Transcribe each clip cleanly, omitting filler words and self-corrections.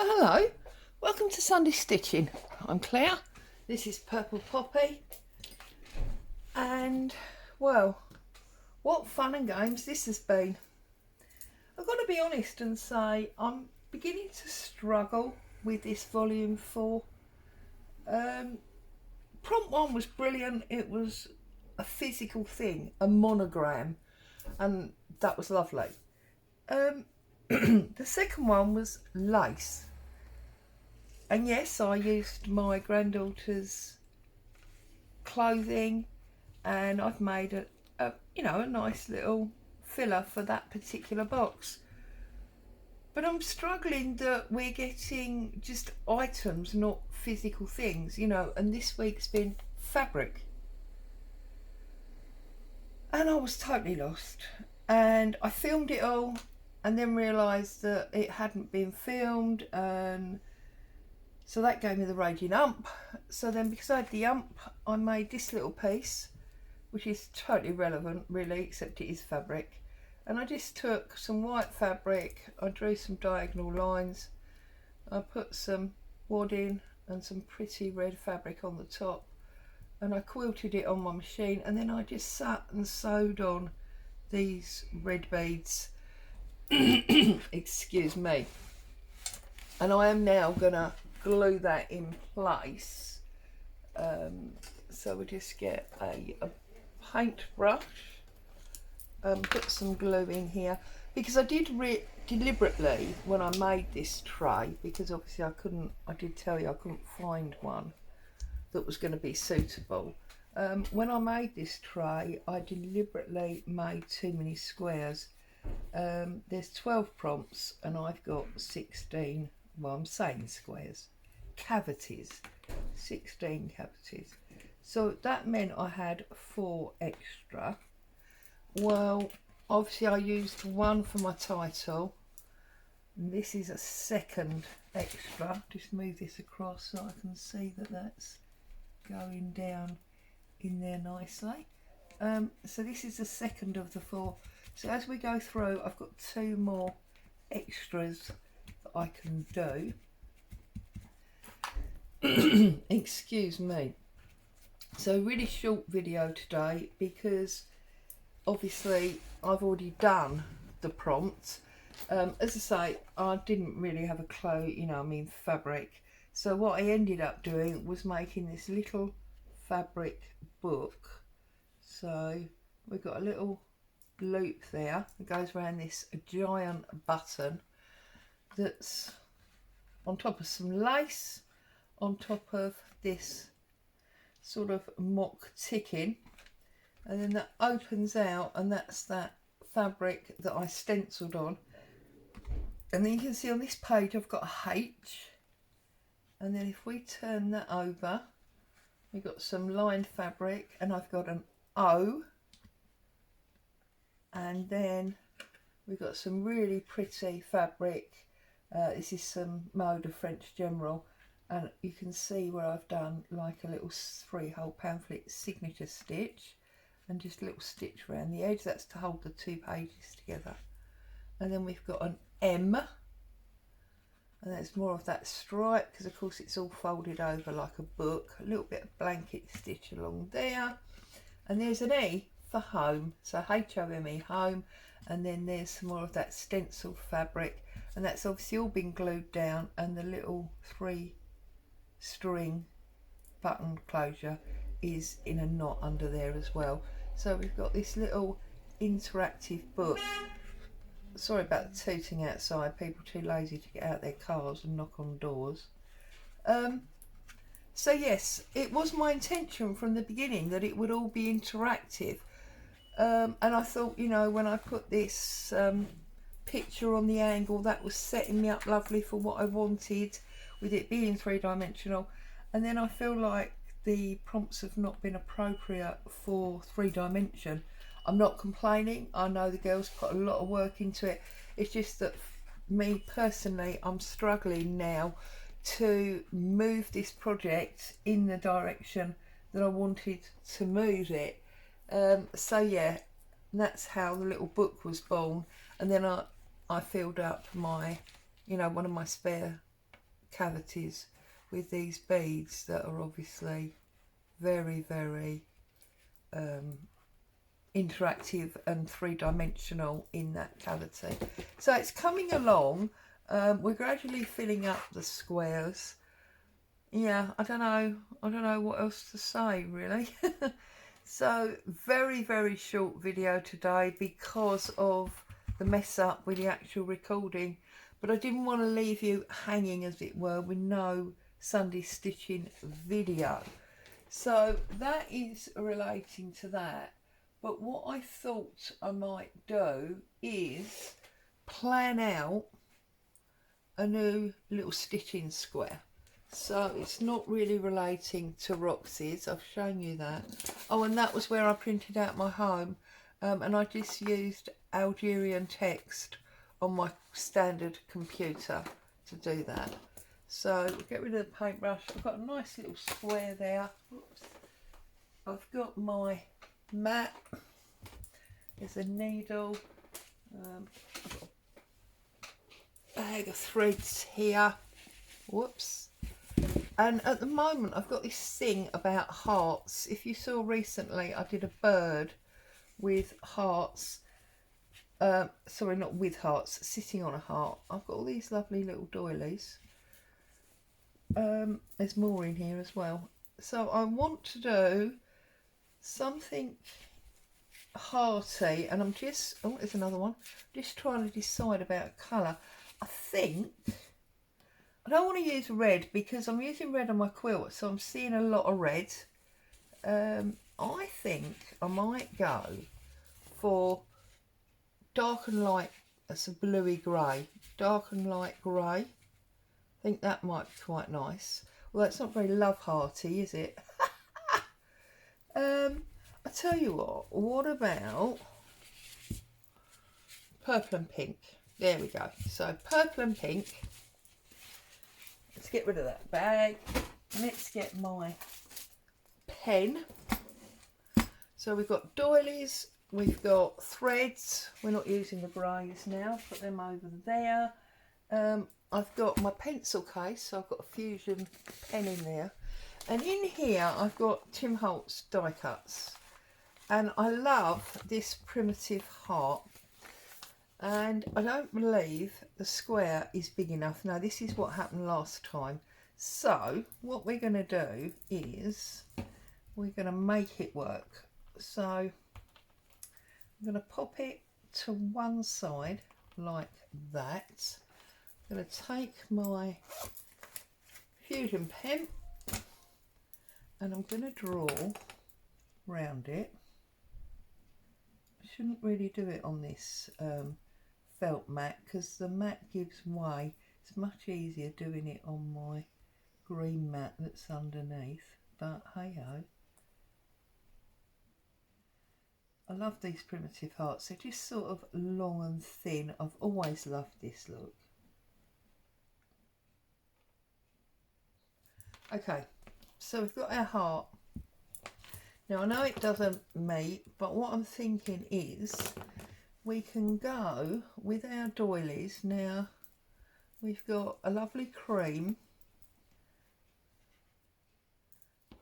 Well, hello, welcome to Sunday Stitching. I'm Claire, this is Purple Poppy, and well, what fun and games this has been. I've got to be honest and say I'm beginning to struggle with this volume 4. Prompt 1 was brilliant. It was a physical thing, a monogram, and that was lovely. The second one was lace, and yes, I used my granddaughter's clothing, and I've made a nice little filler for that particular box. But I'm struggling that we're getting just items, not physical things, and this week's been fabric. And I was totally lost, and I filmed it all and then realised that it hadn't been filmed, and so that gave me the raging ump. So then, because I had the ump, I made this little piece, which is totally irrelevant really, except it is fabric. And I just took some white fabric, I drew some diagonal lines, I put some wadding and some pretty red fabric on the top, and I quilted it on my machine, and then I just sat and sewed on these red beads. Excuse me. And I am now gonna glue that in place. So we just get a paintbrush and put some glue in here, because I did deliberately, when I made this tray, because obviously I did tell you I couldn't find one that was going to be suitable. When I made this tray, I deliberately made too many squares. There's 12 prompts and I've got 16, well, I'm saying squares, cavities, 16 cavities. So that meant I had 4 extra. Well, obviously I used one for my title, and this is a second extra. Just move this across so I can see that that's going down in there nicely. So this is the second of the 4. So as we go through, I've got 2 more extras that I can do. Excuse me. So really short video today, because obviously I've already done the prompts. As I say, I didn't really have a clue, fabric. So what I ended up doing was making this little fabric book. So we've got a little loop there that goes around this giant button that's on top of some lace, on top of this sort of mock ticking, and then that opens out, and that's that fabric that I stenciled on. And then you can see on this page I've got a H, and then if we turn that over, we've got some lined fabric, and I've got an O, and then we've got some really pretty fabric. This is some mode of French General, and you can see where I've done like a little 3-hole pamphlet signature stitch, and just a little stitch around the edge. That's to hold the 2 pages together. And then we've got an M, and there's more of that stripe, because of course it's all folded over like a book. A little bit of blanket stitch along there, and there's an E for home, so HOME, home. And then there's some more of that stencil fabric, and that's obviously all been glued down, and the little 3-string button closure is in a knot under there as well. So we've got this little interactive book. Sorry about the tooting outside, people too lazy to get out their cars and knock on doors. So yes, it was my intention from the beginning that it would all be interactive. And I thought, when I put this picture on the angle, that was setting me up lovely for what I wanted, with it being 3-dimensional. And then I feel like the prompts have not been appropriate for 3-dimension. I'm not complaining. I know the girls put a lot of work into it. It's just that me personally, I'm struggling now to move this project in the direction that I wanted to move it. So yeah, that's how the little book was born. And then I filled up my, one of my spare cavities with these beads that are obviously very, very interactive and three-dimensional in that cavity. So it's coming along. We're gradually filling up the squares. Yeah, I don't know what else to say really. So very, very short video today because of the mess up with the actual recording, but I didn't want to leave you hanging, as it were, with no Sunday stitching video. So that is relating to that. But what I thought I might do is plan out a new little stitching square. So it's not really relating to Roxy's. I've shown you that. Oh, and that was where I printed out my home. And I just used Algerian text on my standard computer to do that. So get rid of the paintbrush. I've got a nice little square there. Oops. I've got my mat. There's a needle. I've got a bag of threads here. Whoops. And at the moment I've got this thing about hearts. If you saw recently, I did a bird with hearts. Sorry, not with hearts, sitting on a heart. I've got all these lovely little doilies. There's more in here as well. So I want to do something hearty, and I'm just, oh, there's another one. Just trying to decide about colour. I think I don't want to use red because I'm using red on my quilt, so I'm seeing a lot of red. I think I might go for dark and light. That's a bluey grey, dark and light grey. I think that might be quite nice. Well, that's not very love hearty, is it? I tell you what about purple and pink? There we go. So purple and pink. Let's get rid of that bag. Let's get my pen. So we've got doilies, we've got threads. We're not using the greys now. Put them over there. I've got my pencil case, so I've got a Fusion pen in there. And in here I've got Tim Holtz die cuts. And I love this primitive heart. And I don't believe the square is big enough. Now this is what happened last time. So what we're going to do is we're going to make it work. So I'm going to pop it to one side like that. I'm going to take my Fusion pen and I'm going to draw round it. I shouldn't really do it on this felt mat because the mat gives way. It's much easier doing it on my green mat that's underneath, but hey ho. I love these primitive hearts. They're just sort of long and thin. I've always loved this look. Okay, so we've got our heart. Now I know it doesn't meet, but what I'm thinking is we can go with our doilies. Now we've got a lovely cream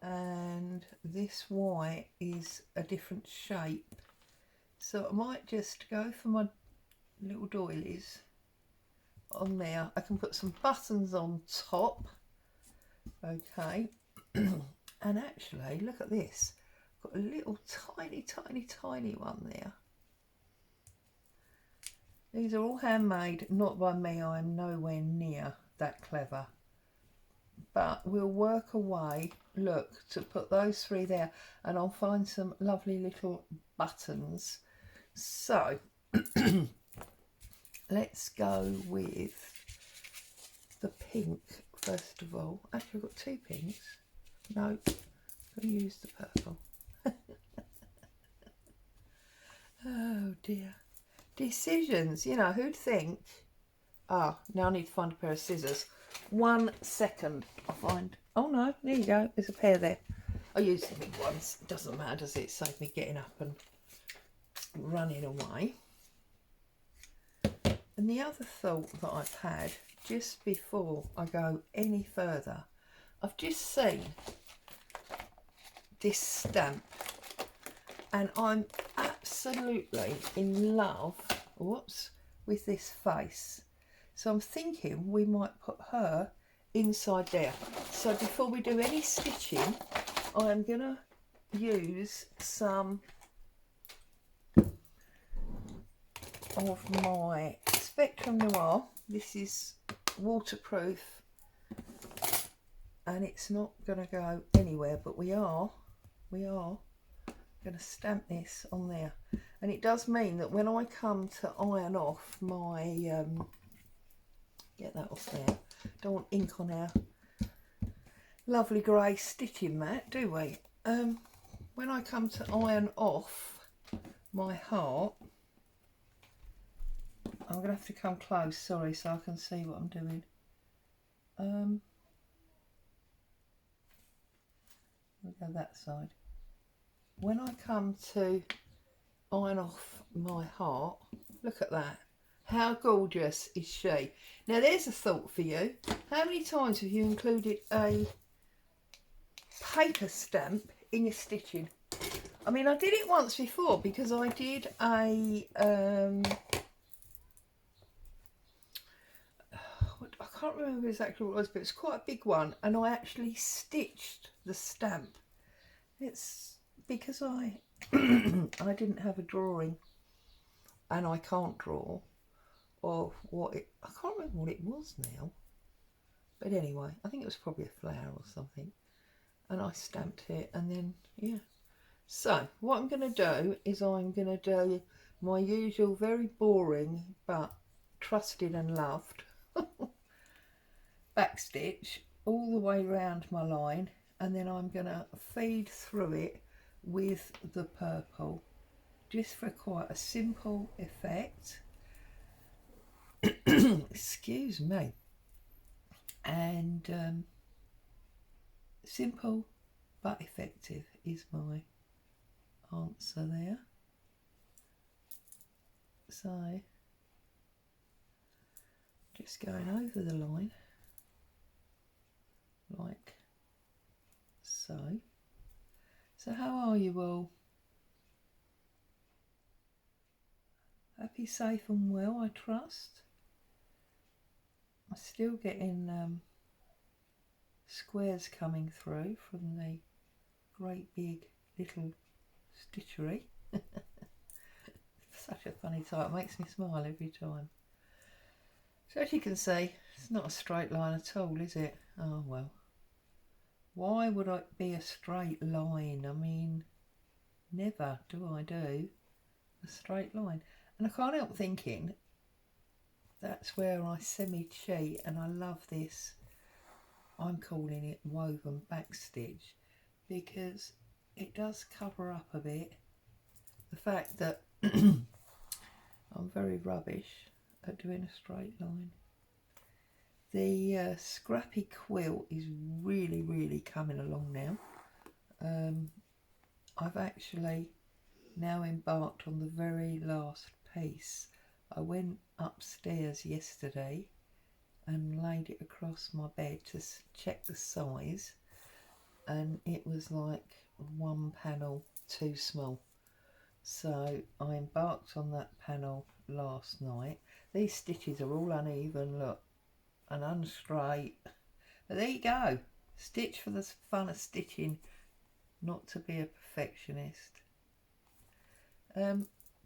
and this white is a different shape, so I might just go for my little doilies on there. I can put some buttons on top. Okay. And actually look at this, got a little tiny one there. These are all handmade, not by me. I am nowhere near that clever, but we'll work a way, look, to put those three there, and I'll find some lovely little buttons. So let's go with the pink first of all. Actually I've got two pinks. No, I'm going to use the purple. Oh dear. Decisions, you know, who'd think? Ah, now I need to find a pair of scissors. 1 second. I'll find, oh no, there you go, there's a pair there. I use the big ones, it doesn't matter, does it? Save me getting up and running away. And the other thought that I've had, just before I go any further, I've just seen this stamp and I'm absolutely in love, whoops, with this face. So I'm thinking we might put her inside there. So before we do any stitching, I'm going to use some of my Spectrum Noir. This is waterproof and it's not going to go anywhere, but we are going to stamp this on there. And it does mean that when I come to iron off my get that off there, don't want ink on our lovely grey stitching mat, do we? When I come to iron off my heart, I'm going to have to come close, sorry, so I can see what I'm doing. We'll go that side. When I come to iron off my heart, look at that. How gorgeous is she? Now there's a thought for you. How many times have you included a paper stamp in your stitching? I mean, I did it once before because I did a I can't remember exactly what it was, but it's quite a big one, and I actually stitched the stamp. It's because I I didn't have a drawing, and I can't draw, or what it, I can't remember what it was now, but anyway, I think it was probably a flower or something, and I stamped it, and then yeah. So what I'm going to do is I'm going to do my usual very boring but trusted and loved back stitch all the way around my line, and then I'm going to feed through it with the purple just for quite a simple effect. Excuse me. And simple but effective is my answer there. So just going over the line like so. So how are you all? Happy, safe and well, I trust. I'm still getting squares coming through from the great big little stitchery. Such a funny type, makes me smile every time. So as you can see, it's not a straight line at all, is it? Oh well. Why would it be a straight line? I mean, never do I do a straight line. And I can't help thinking that's where I semi-cheat, and I love this. I'm calling it woven back stitch because it does cover up a bit the fact that I'm very rubbish at doing a straight line. The scrappy quilt is really coming along now. I've actually now embarked on the very last piece. I went upstairs yesterday and laid it across my bed to check the size, and it was like one panel too small. So I embarked on that panel last night. These stitches are all uneven, look, and unstraight. But there you go. Stitch for the fun of stitching, not to be a perfectionist.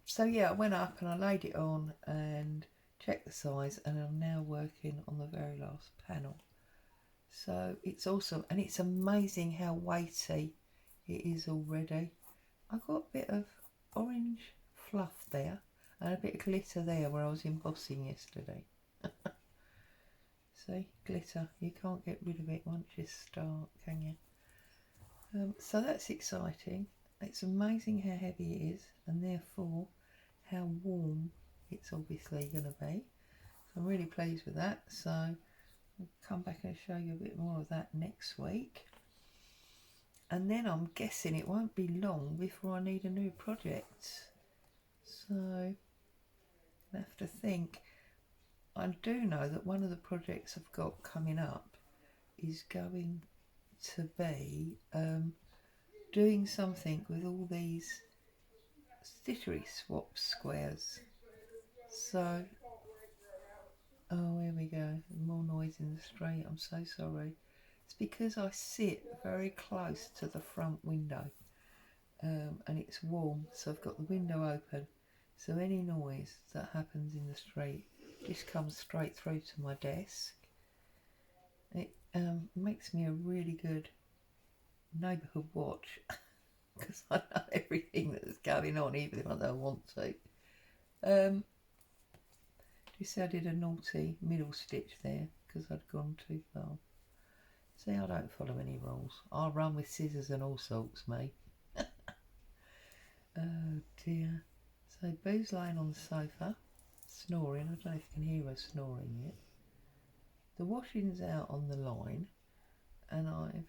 So yeah, I went up and I laid it on and checked the size, and I'm now working on the very last panel. So it's awesome, and it's amazing how weighty it is already. I got a bit of orange fluff there and a bit of glitter there where I was embossing yesterday. See, glitter, you can't get rid of it once you start, can you? So that's exciting. It's amazing how heavy it is, and therefore how warm it's obviously going to be. So I'm really pleased with that. So I'll come back and show you a bit more of that next week. And then I'm guessing it won't be long before I need a new project. So I have to think. I do know that one of the projects I've got coming up is going to be doing something with all these stitchery swap squares. So, oh, here we go, more noise in the street, I'm so sorry. It's because I sit very close to the front window and it's warm, so I've got the window open, so any noise that happens in the street just comes straight through to my desk. It makes me a really good neighbourhood watch because I know everything that's going on even if I don't want to. You see I did a naughty middle stitch there because I'd gone too far. See, I don't follow any rules. I'll run with scissors and all sorts, me. Oh dear. So Boo's laying on the sofa, snoring. I don't know if you can hear her snoring yet. The washing's out on the line and I've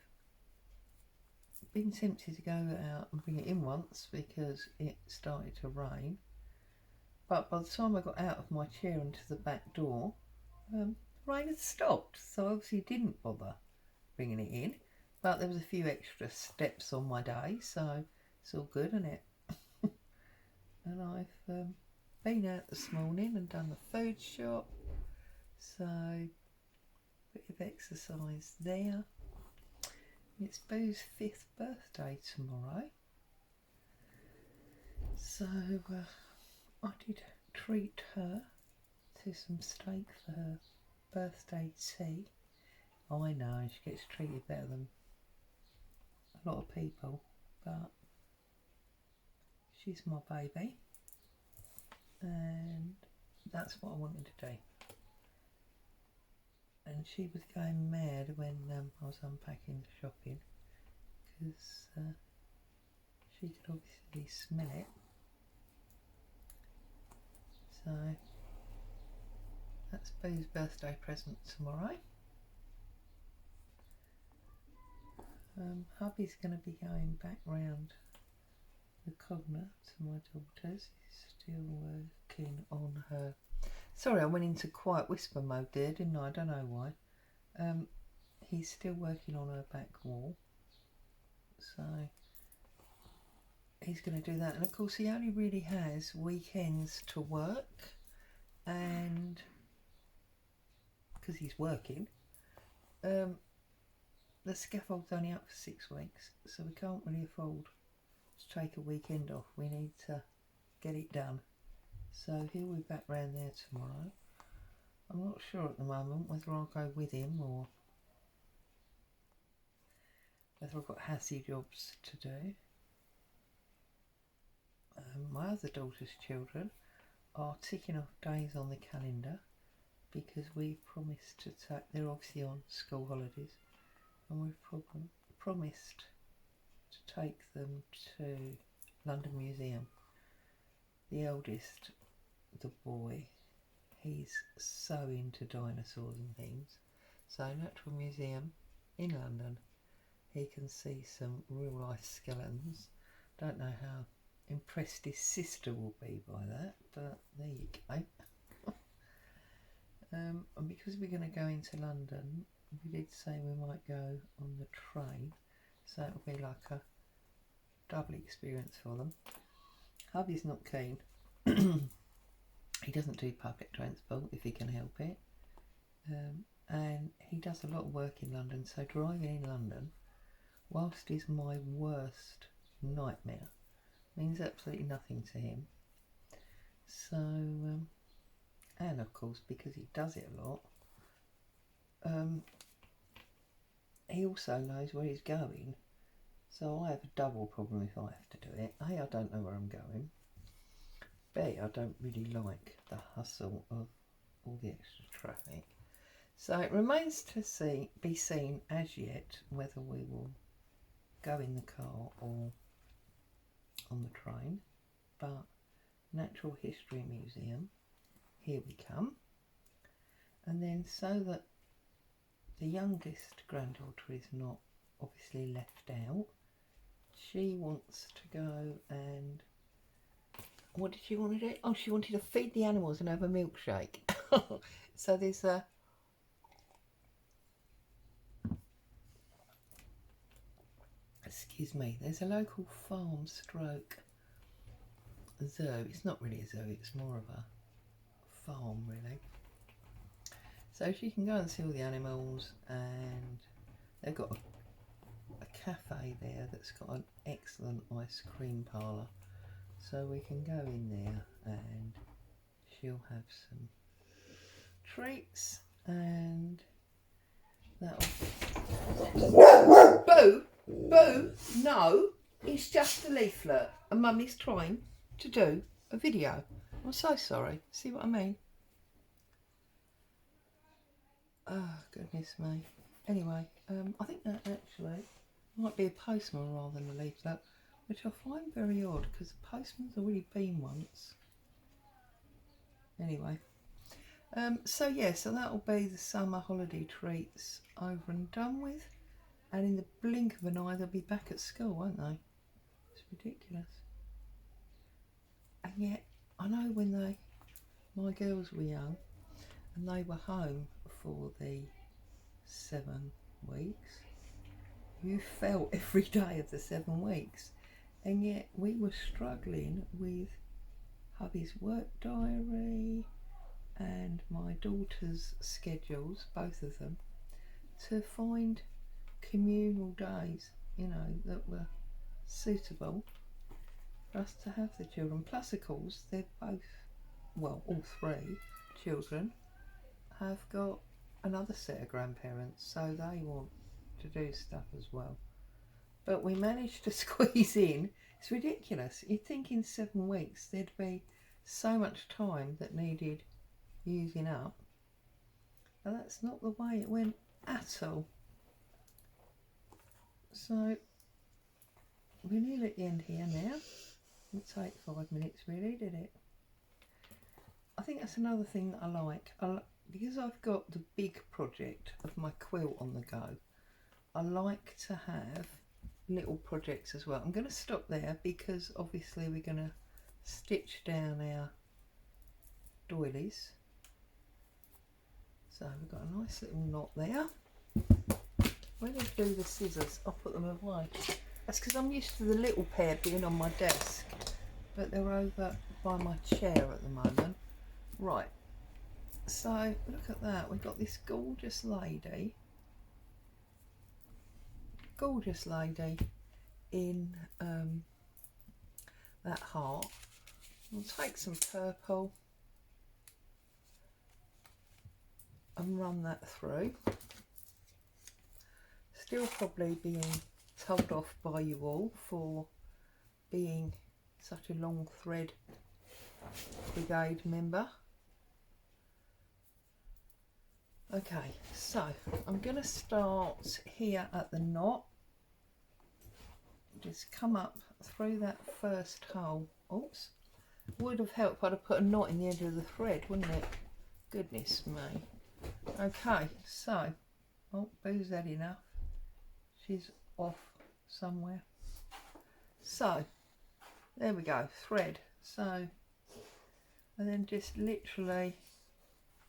been tempted to go out and bring it in once because it started to rain. But by the time I got out of my chair and to the back door, the rain had stopped. So I obviously didn't bother bringing it in. But there was a few extra steps on my day, so it's all good, isn't it? And I've been out this morning and done the food shop. So, a bit of exercise there. It's Boo's 5th birthday tomorrow. So, I did treat her to some steak for her birthday tea. I know, she gets treated better than a lot of people, but she's my baby and that's what I wanted to do. And she was going mad when I was unpacking the shopping because she could obviously smell it. So that's Boo's birthday present tomorrow. Hubby's going to be going back round the corner to my daughter's. He's still working on her. Sorry, I went into quiet whisper mode there, didn't I? I don't know why. He's still working on her back wall. So he's going to do that. And of course he only really has weekends to work. And because he's working, the scaffold's only up for 6 weeks. So we can't really afford to take a weekend off. We need to get it done. So he'll be back round there tomorrow. I'm not sure at the moment whether I'll go with him or whether I've got hassy jobs to do. My other daughter's children are ticking off days on the calendar because we've promised to take, they're obviously on school holidays, and we've promised to take them to London Museum. The eldest, the boy, he's so into dinosaurs and things. So Natural Museum in London, he can see some real life skeletons. Don't know how impressed his sister will be by that, but there you go. And because we're going to go into London, we did say we might go on the train, so it'll be like a double experience for them. Hubby's not keen. He doesn't do public transport if he can help it, and he does a lot of work in London, so driving in London, whilst is my worst nightmare, means absolutely nothing to him. So and of course because he does it a lot, he also knows where he's going, so I have a double problem if I have to do it. A, I don't know where I'm going. B, I don't really like the hustle of all the extra traffic. So it remains to be seen as yet whether we will go in the car or on the train. But Natural History Museum, here we come. And then so that the youngest granddaughter is not obviously left out, she wants to go and... What did she want to do? Oh, she wanted to feed the animals and have a milkshake. So there's a excuse me, there's a local farm stroke zoo. It's not really a zoo, it's more of a farm really. So she can go and see all the animals, and they've got a cafe there that's got an excellent ice cream parlour. So we can go in there and she'll have some treats, and that'll... Boo! Boo! No! It's just a leaflet and Mummy's trying to do a video. I'm so sorry. See what I mean? Oh, goodness me. Anyway, I think that actually might be a postman rather than a leaflet, which I find very odd because the postman's already been once. Anyway, so yeah, so that'll be the summer holiday treats over and done with, and in the blink of an eye they'll be back at school, won't they? It's ridiculous. And yet, I know when my girls were young and they were home for the 7 weeks, you felt every day of the 7 weeks, and yet we were struggling with hubby's work diary and my daughter's schedules, both of them, to find communal days, you know, that were suitable for us to have the children. Plus, of course, they're both, well, all 3 children have got another set of grandparents, so they want to do stuff as well. But we managed to squeeze in. It's ridiculous. You'd think in 7 weeks there'd be so much time that needed using up, and that's not the way it went at all. So we're nearly at the end here now. It didn't take 5 minutes really, did it? I think that's another thing that I like. Because I've got the big project of my quilt on the go, I like to have little projects as well. I'm going to stop there because obviously we're going to stitch down our doilies. So we've got a nice little knot there. When I do the scissors, I'll put them away. That's because I'm used to the little pair being on my desk, but they're over by my chair at the moment. Right, so look at that. We've got this gorgeous lady in that heart. We'll take some purple and run that through. Still probably being told off by you all for being such a long thread brigade member. Okay, so I'm going to start here at the knot. Just come up through that first hole. Oops, would have helped if I'd have put a knot in the end of the thread, wouldn't it? Goodness me. Okay, so, oh, Boo's had enough. She's off somewhere. So, there we go, thread. So, and then just literally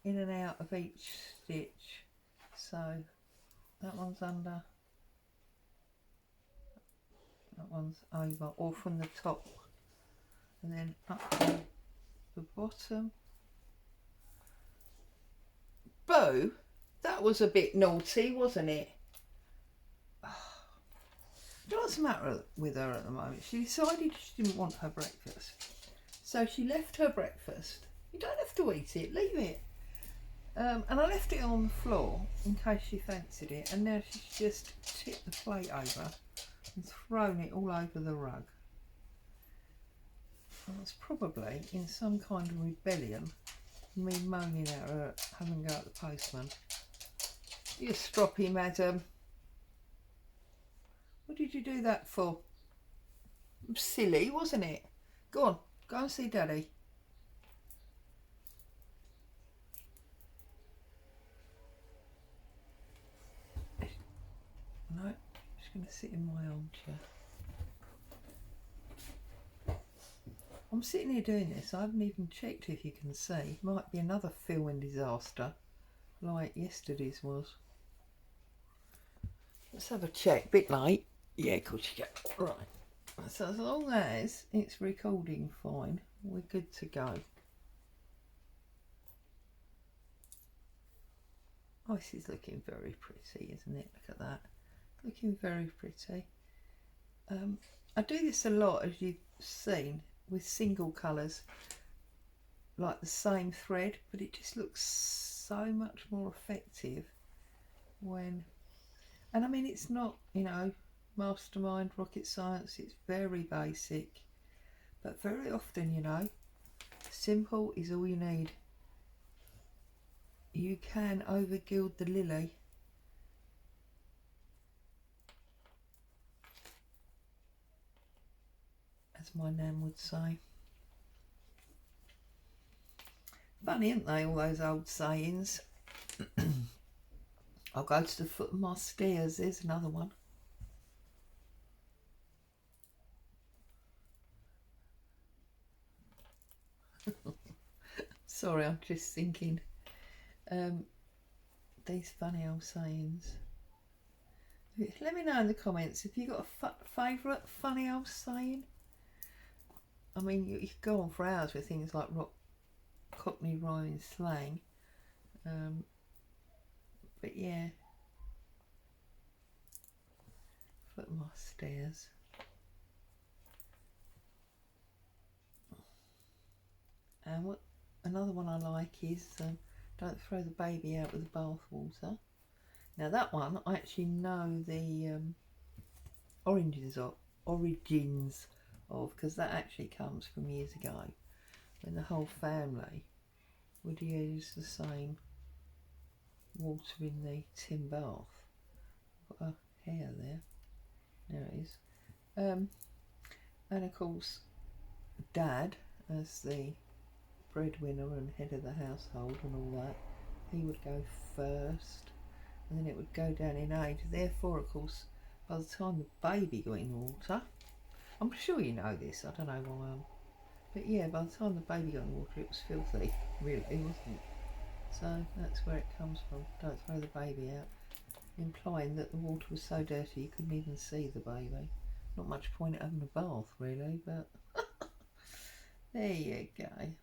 in and out of each stitch. So, that one's under, that one's over, or from the top, and then up to the bottom. Boo, that was a bit naughty, wasn't it? Do you know what's the matter with her at the moment? She decided she didn't want her breakfast. So she left her breakfast. You don't have to eat it, leave it. And I left it on the floor in case she fancied it. And now she's just tipped the plate over and thrown it all over the rug. And it's probably in some kind of rebellion, me moaning at her having a go at the postman. You stroppy madam. What did you do that for? Silly, wasn't it? Go on, go and see Daddy. No, I'm just going to sit in my armchair. I'm sitting here doing this, I haven't even checked if you can see. Might be another filming disaster like yesterday's was. Let's have a check. Bit late. Yeah, of course you get. Right. So as long as it's recording fine, we're good to go. Oh, this is looking very pretty, isn't it? Look at that. Looking very pretty. I do this a lot, as you've seen, with single colours, like the same thread, but it just looks so much more effective when, and I mean, it's not, you know, mastermind rocket science, it's very basic, but very often, you know, simple is all you need. You can over gild the lily. As my nan would say. Funny, aren't they, all those old sayings? I'll go to the foot of my stairs. There's another one. Sorry, I'm just thinking. These funny old sayings. Let me know in the comments if you got a favourite funny old saying. I mean, you could go on for hours with things like Cockney rhyming slang. But yeah, foot of my stairs. And what another one I like is don't throw the baby out with the bath water. Now that one I actually know the origins of, because that actually comes from years ago when the whole family would use the same water in the tin bath. Got a hair there. There it is. And of course, Dad, as the breadwinner and head of the household and all that, he would go first, and then it would go down in age. Therefore, of course, by the time the baby got in water, I'm sure you know this, I don't know why but yeah, by the time the baby got in water, it was filthy, really, wasn't it? So that's where it comes from. Don't throw the baby out, implying that the water was so dirty you couldn't even see the baby. Not much point having a bath, really, but there you go.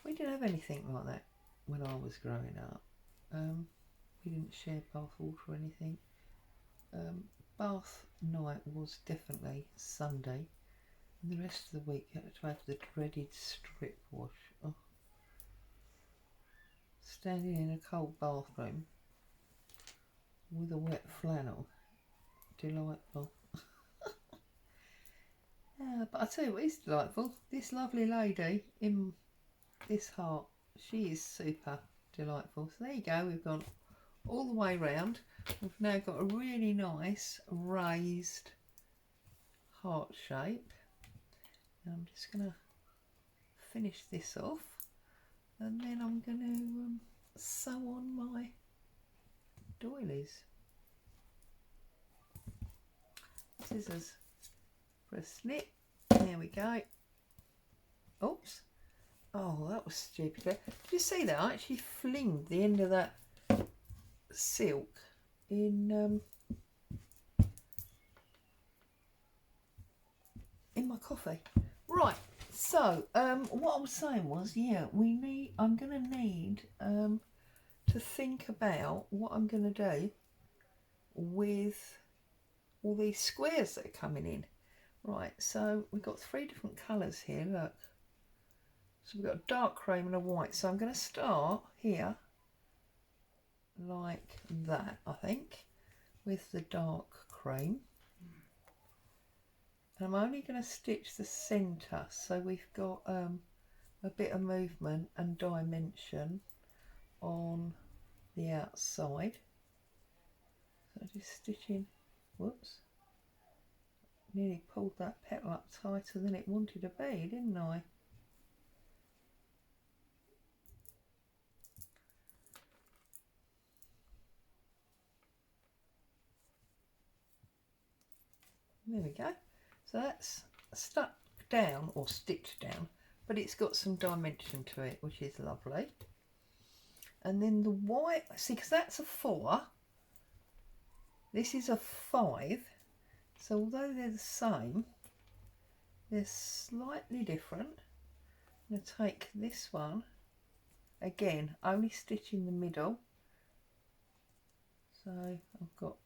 We didn't have anything like that when I was growing up. We didn't share bath water or anything. Bath night was definitely Sunday, and the rest of the week you had to have the dreaded strip wash. Oh. Standing in a cold bathroom with a wet flannel, delightful. But I tell you what is delightful, this lovely lady in this heart, she is super delightful. So there you go, we've gone all the way round. We've now got a really nice raised heart shape. And I'm just going to finish this off, and then I'm going to sew on my doilies. Scissors for a snip. There we go. Oops. Oh, that was stupid. Did you see that? I actually flinged the end of that silk in my coffee. Right. So, what I was saying was, yeah, I'm going to need to think about what I'm going to do with all these squares that are coming in. Right, so we've got 3 different colours here, look. So we've got a dark cream and a white. So I'm going to start here like that, I think, with the dark cream. And I'm only going to stitch the centre, so we've got a bit of movement and dimension on the outside. So just stitching, whoops, nearly pulled that petal up tighter than it wanted to be, didn't I? There we go. So that's stuck down or stitched down, but it's got some dimension to it, which is lovely. And then the white, see, because that's a 4, this is a 5, so although they're the same, they're slightly different. I'm going to take this one, again, only stitch in the middle, so I've got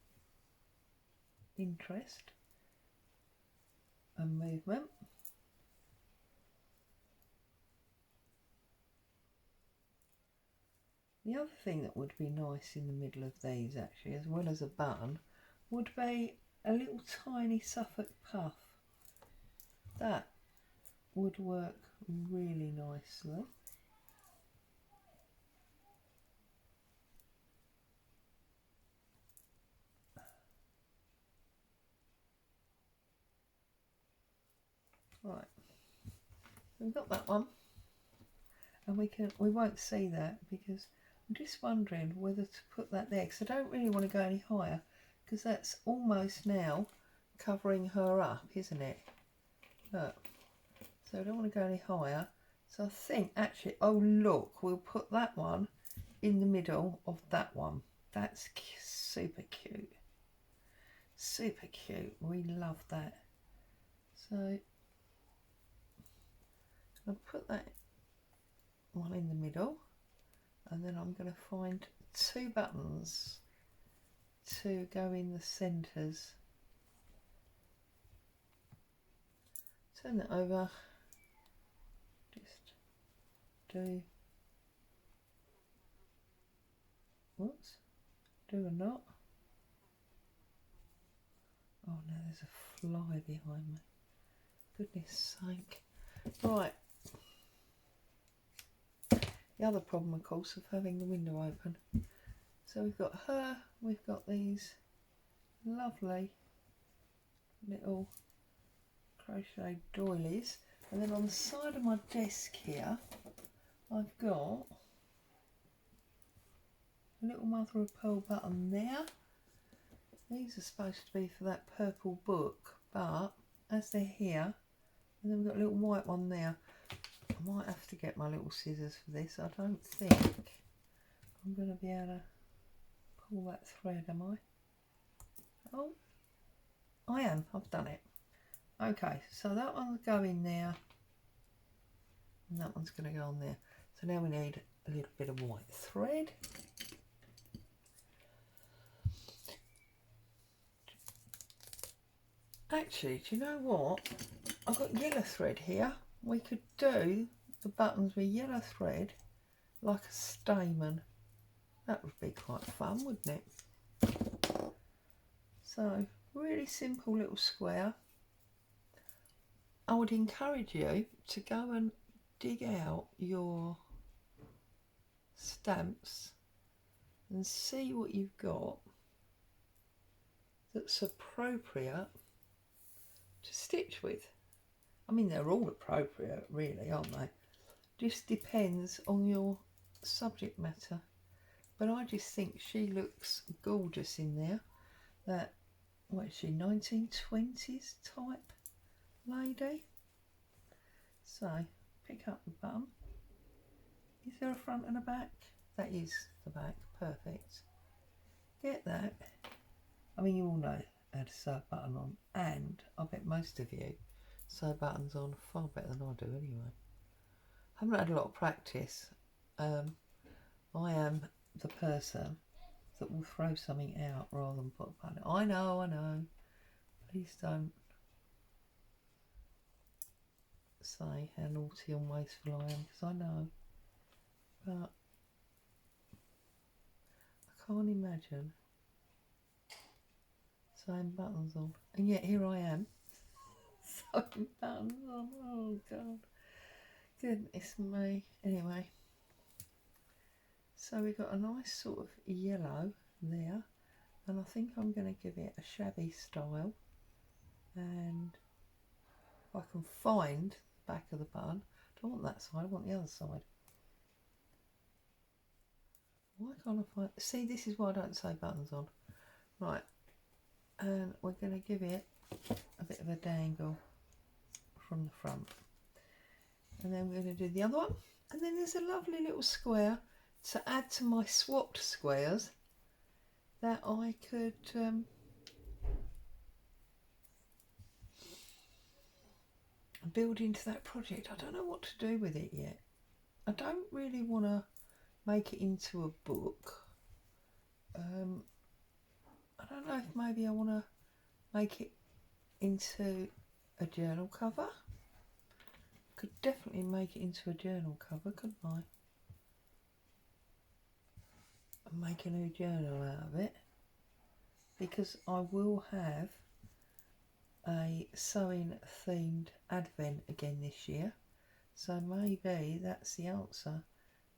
interest and movement. The other thing that would be nice in the middle of these, actually, as well as a button, would be a little tiny Suffolk puff. That would work really nicely. Right, so we've got that one, and we won't see that because I'm just wondering whether to put that there, because I don't really want to go any higher, because that's almost now covering her up, isn't it? Look, so I don't want to go any higher. So I think actually, oh look, we'll put that one in the middle of that one. That's super cute. Super cute. We love that. So I'll put that one in the middle, and then I'm going to find 2 buttons to go in the centres. Turn that over. Just do, whoops, do a knot. Oh no, there's a fly behind me. Goodness sake. Right. The other problem, of course, of having the window open. So we've got her, we've got these lovely little crochet doilies, and then on the side of my desk here, I've got a little mother of pearl button there. These are supposed to be for that purple book, but as they're here, and then we've got a little white one there. I might have to get my little scissors for this. I don't think I'm going to be able to pull that thread, am I? Oh, I am. I've done it. Okay, so that one's going there, and that one's going to go on there. So now we need a little bit of white thread. Actually, do you know what? I've got yellow thread here. We could do the buttons with yellow thread like a stamen. That would be quite fun, wouldn't it? So, really simple little square. I would encourage you to go and dig out your stamps and see what you've got that's appropriate to stitch with. I mean, they're all appropriate, really, aren't they? Just depends on your subject matter. But I just think she looks gorgeous in there. That, what is she, 1920s type lady? So, pick up the button. Is there a front and a back? That is the back, perfect. Get that. I mean, you all know how to sew a button on, and I bet most of you sew buttons on far better than I do anyway. I haven't had a lot of practice. I am the person that will throw something out rather than put a button. I know. Please don't say how naughty and wasteful I am, because I know. But I can't imagine sewing buttons on. And yet here I am. Sewing buttons on. Oh God. Goodness me. Anyway. So we've got a nice sort of yellow there. And I think I'm going to give it a shabby style. And if I can find the back of the button. I don't want that side, I want the other side. Why can't I find... See, this is why I don't sew buttons on. Right. And we're going to give it a bit of a dangle from the front. And then we're going to do the other one. And then there's a lovely little square to add to my swapped squares that I could build into that project. I don't know what to do with it yet. I don't really want to make it into a book. I don't know if maybe I want to make it into a journal cover. Could definitely make it into a journal cover, couldn't I? And make a new journal out of it, because I will have a sewing themed advent again this year. So maybe that's the answer.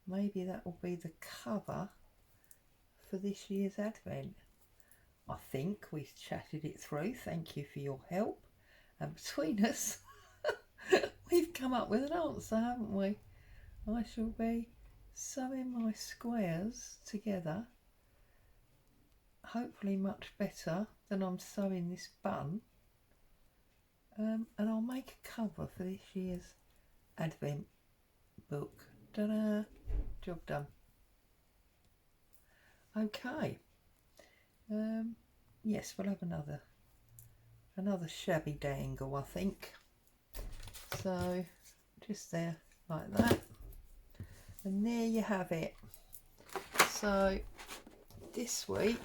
Maybe that will be the cover for this year's advent. I think we've chatted it through. Thank you for your help. And between us, we've come up with an answer, haven't we? I shall be sewing my squares together, hopefully much better than I'm sewing this bun. And I'll make a cover for this year's advent book. Ta-da! Job done. Okay. Yes, we'll have another shabby dangle, I think. So just there like that, and there you have it. So this week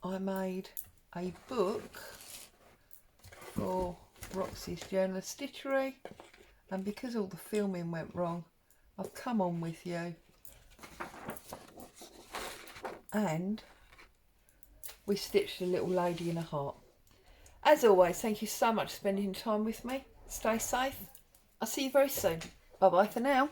I made a book for Roxy's Journalofstitchery, and because all the filming went wrong, I've come on with you and we stitched a little lady in a heart. As always, thank you so much for spending time with me. Stay safe. I'll see you very soon. Bye bye for now.